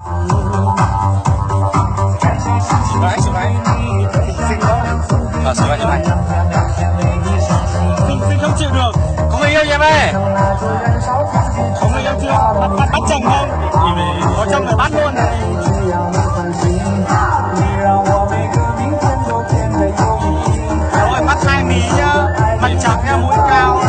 Xin lỗi. Xin lỗi. Xin không chịu được. Có người yêu gì em ơi? Có người yêu chưa? Bắt chồng không? Có chồng là bắt luôn. Rồi bắt 2 mí nhá. Mặt trắng nha, mũi cao.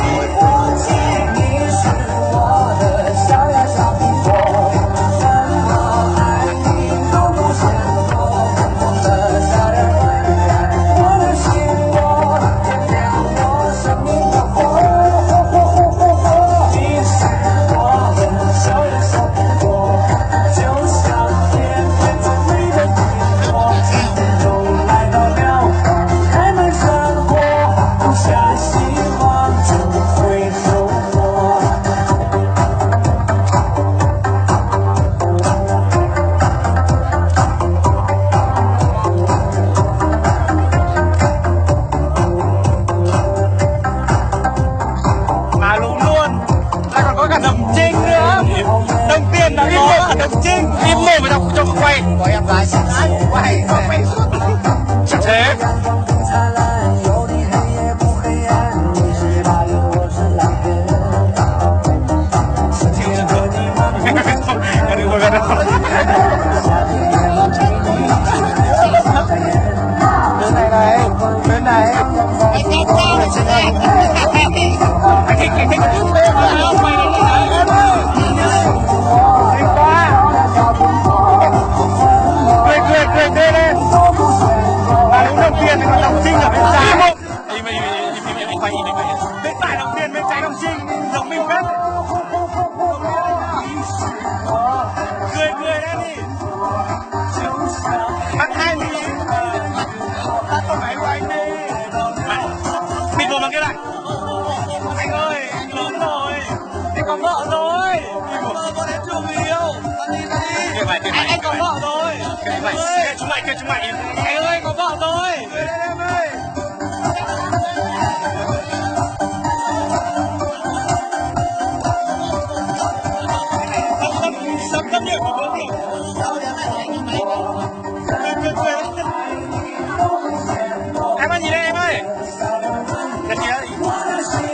Đồng tiền đã có Đồng Trinh im mồm mà đọc cho quay có em gái xinh quay chẳng thế bên này anh cao cao này trên này anh thích cái đồng tiền thì còn Đồng Trinh ở bên trái anh quay bên phải Đồng tiền bên trái Đồng Trinh giống mình phết cười đấy đi bắt 2 mí tắt con máy của anh đi bịt mồm bằng cái này anh ơi anh lớn rồi anh có vợ rồi bọn em chưa người yêu anh có vợ rồi chúng mày anh ơi có vợ rồi em ơi tâm niệm của bố kìa em ăn gì đây em ơi cái gì đấy ăn gì ơi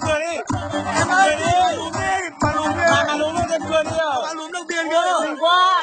cười đi em ơi cười đi mà lúm luôn cho cười đi à mà lúm đồng tiền cơ quá